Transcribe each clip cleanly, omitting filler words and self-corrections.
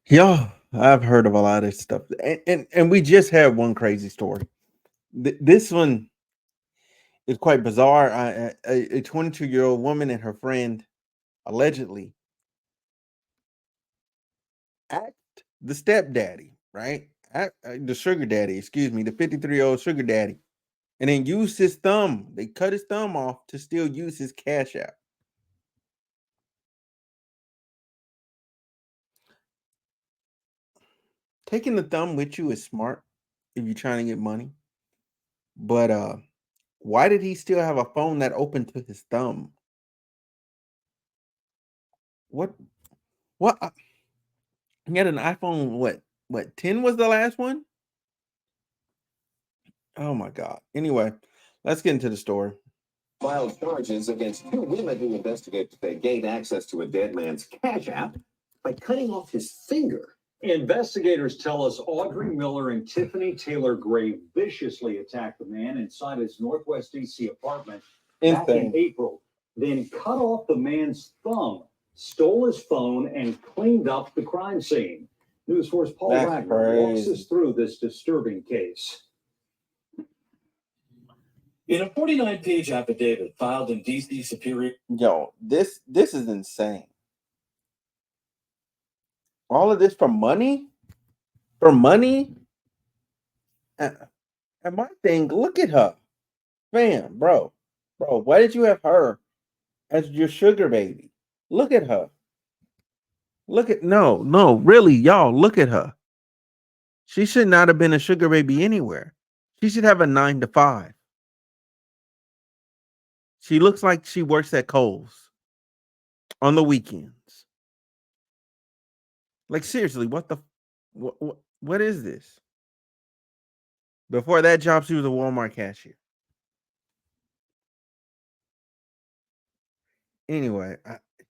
Yeah, I've heard of a lot of stuff, and we just had one crazy story. This one is quite bizarre. A 22-year-old woman and her friend allegedly act the stepdaddy, right? The sugar daddy, excuse me, the 53-year-old sugar daddy, and then used his thumb. They cut his thumb off to still use his cash app. Taking the thumb with you is smart if you're trying to get money, but why did he still have a phone that opened to his thumb? What? What? He had an iPhone. What? 10 was the last one. Oh my god. Anyway, let's get into the story. Filed charges against two women who investigated they gained access to a dead man's cash app by cutting off his finger. Investigators tell us Audrey Miller and Tiffany Taylor Gray viciously attacked the man inside his Northwest DC apartment back in Insane. April, then cut off the man's thumb, stole his phone, and cleaned up the crime scene. News Force Paul That's Wagner walks us crazy. through this disturbing case. In a 49-page affidavit filed in D.C. Superior. Yo, this is insane. All of this for money? For money? And, and my thing, look at her. Fam, bro. Bro, why did you have her as your sugar baby? Look at her. Look at no, really, y'all, look at her. She should not have been a sugar baby anywhere. She should have a 9 to 5. She looks like she works at Kohl's on the weekends. Like seriously, what is this? Before that job, she was a Walmart cashier. Anyway,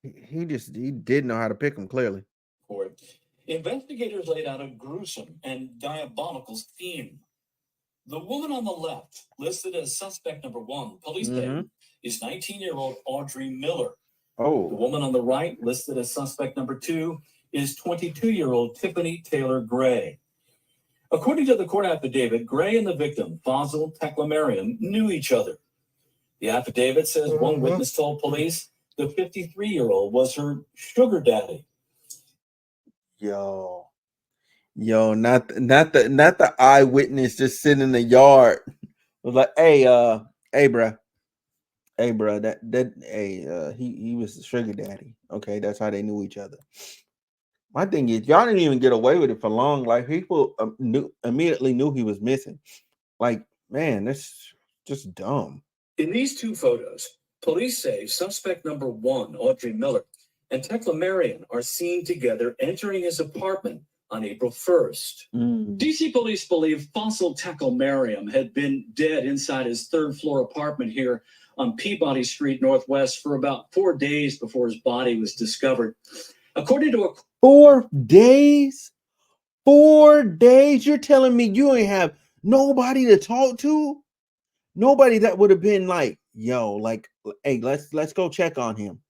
he did know how to pick them clearly. Court. Investigators laid out a gruesome and diabolical scheme. The woman on the left, listed as suspect number one, police say, is 19-year-old Audrey Miller. The Oh, woman on the right, listed as suspect number two, is 22-year-old Tiffany Taylor Gray. According to the court affidavit, Gray and the victim, Fazil Teklemariam, knew each other. The affidavit says one witness told police the 53-year-old was her sugar daddy. yo, not the eyewitness just sitting in the yard was like, hey, bruh, he was the sugar daddy. Okay, that's how they knew each other. My thing is, y'all didn't even get away with it for long. Like people immediately knew he was missing. Like, man, that's just dumb. In these two photos, police say suspect number one, Audrey Miller, and Tekla Marion are seen together entering his apartment on April 1st. DC police believe Fossil Tekla Mariam had been dead inside his third-floor apartment here on Peabody Street Northwest for about 4 days before his body was discovered. According to a 4 days, 4 days. You're telling me you ain't have nobody to talk to? Nobody that would have been like, yo, like, hey, let's go check on him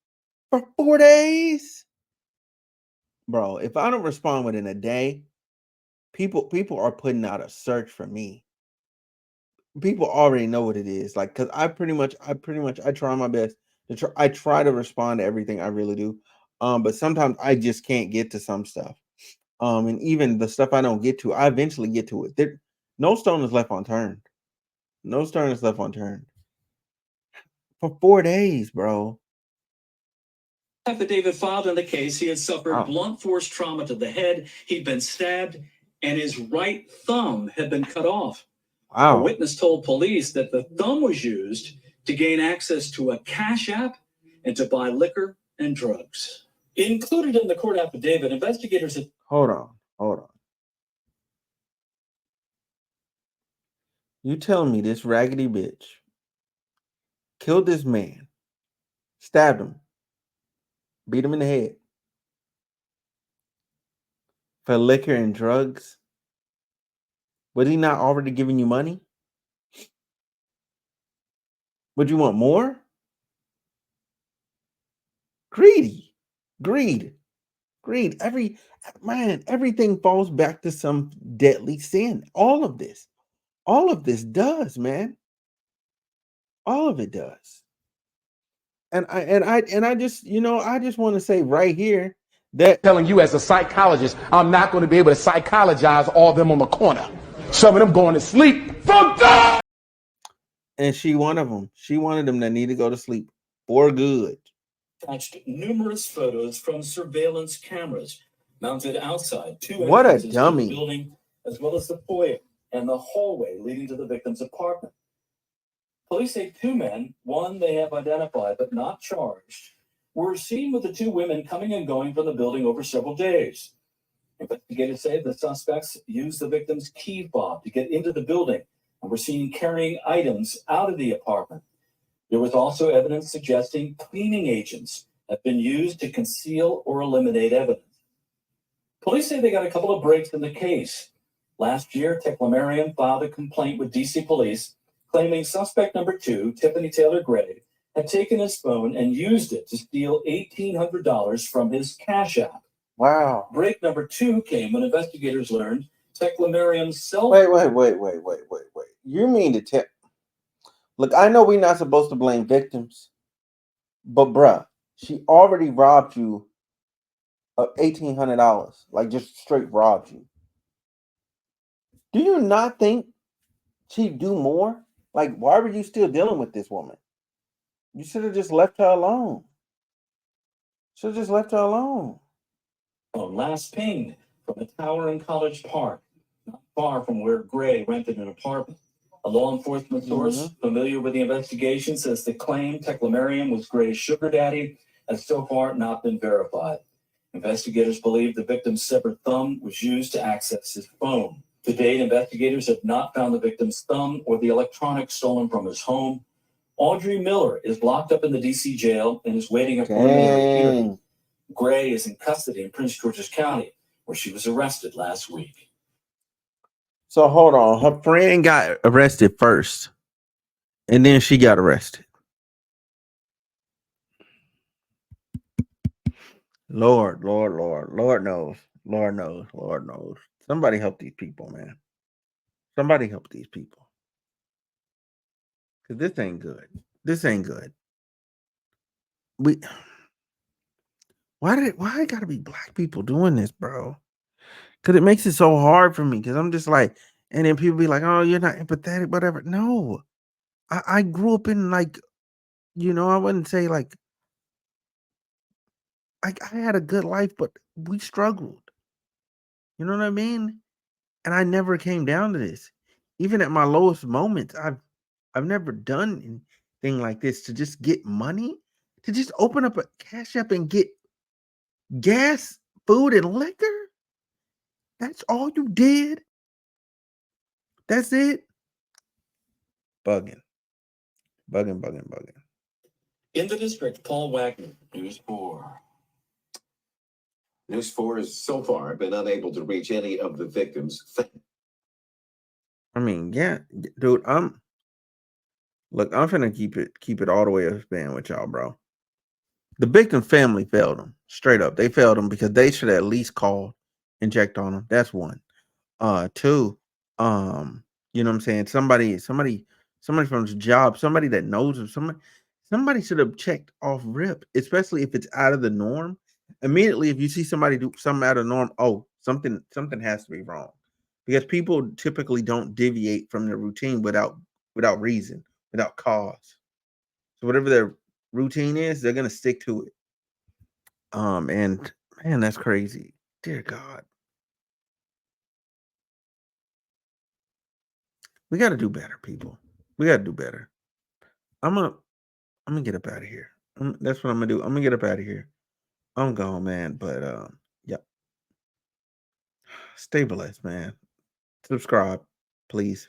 for 4 days, bro. If I don't respond within a day, people are putting out a search for me. People already know what it is, like, cause I try my best to try. I try to respond to everything. I really do, but sometimes I just can't get to some stuff. And even the stuff I don't get to, I eventually get to it. No stone is left unturned. No stone is left unturned for 4 days, bro. affidavit filed in the case, he had suffered Wow. blunt force trauma to the head, he'd been stabbed, and his right thumb had been cut off. A Wow. witness told police that the thumb was used to gain access to a cash app and to buy liquor and drugs. Included in the court affidavit, investigators had Hold on. You telling me this raggedy bitch killed this man, stabbed him, beat him in the head for liquor and drugs? Was he not already giving you money? Would you want more? Greedy. Greed. Greed. Everything falls back to some deadly sin. All of this does, man. All of it does. And I just, I just want to say right here that telling you as a psychologist, I'm not going to be able to psychologize all of them on the corner. Some of them going to sleep. Fuck that! and she one of them. She wanted them that need to go to sleep for good. Attached numerous photos from surveillance cameras mounted outside two What a entrances to the dummy. building, as well as the foyer and the hallway leading to the victim's apartment. Police say two men, one they have identified but not charged, were seen with the two women coming and going from the building over several days. Investigators say the suspects used the victim's key fob to get into the building and were seen carrying items out of the apartment. There was also evidence suggesting cleaning agents have been used to conceal or eliminate evidence. Police say they got a couple of breaks in the case. Last year, Teclamarian filed a complaint with DC police claiming suspect number 2, Tiffany Taylor Gray, had taken his phone and used it to steal $1,800 from his Cash App. Wow. Break number 2 came when investigators learned Teclamarian's cell. Wait. You mean to tell? Look, I know we're not supposed to blame victims, but bruh, she already robbed you of $1,800. Like, just straight robbed you. Do you not think she'd do more? Like, why were you still dealing with this woman? You should have just left her alone. Last pinged from a tower in College Park, not far from where Gray rented an apartment. A law enforcement source familiar with the investigation says the claim Teclamarian was Gray's sugar daddy has so far not been verified. Investigators believe the victim's severed thumb was used to access his phone. To date, investigators have not found the victim's thumb or the electronics stolen from his home. Audrey Miller is locked up in the D.C. jail and is waiting a preliminary hearing. Gray is in custody in Prince George's County, where she was arrested last week. So hold on. Her friend got arrested first, and then she got arrested. Lord knows. Somebody help these people, man. Somebody help these people. Because this ain't good. Why it gotta be black people doing this, bro? Because it makes it so hard for me. Because I'm just like, and then people be like, oh, you're not empathetic, whatever. No. I grew up in, like, I wouldn't say like I had a good life, but we struggled. You know what I mean? And I never came down to this. Even at my lowest moments, I've never done anything like this to just get money, to just open up a Cash App and get gas, food, and liquor. That's all you did. That's it. Bugging. In the district, Paul Wagner, News 4. News 4 has so far been unable to reach any of the victims. I mean, yeah, dude, I'm finna keep it all the way up span with y'all, bro. The victim family failed them straight up. They failed them because they should at least call and checked on them. That's one. Two, you know what I'm saying? Somebody from the job, somebody that knows of somebody should have checked off rip, especially if it's out of the norm. Immediately, if you see somebody do something out of the norm, oh, something has to be wrong. Because people typically don't deviate from their routine without reason, without cause. So whatever their routine is, they're gonna stick to it. And man, that's crazy. Dear God. We got to do better, people. We got to do better. I'm gonna get up out of here. That's what I'm gonna do. I'm gonna get up out of here. I'm gone, man. But yeah, stay blessed, man. Subscribe, please.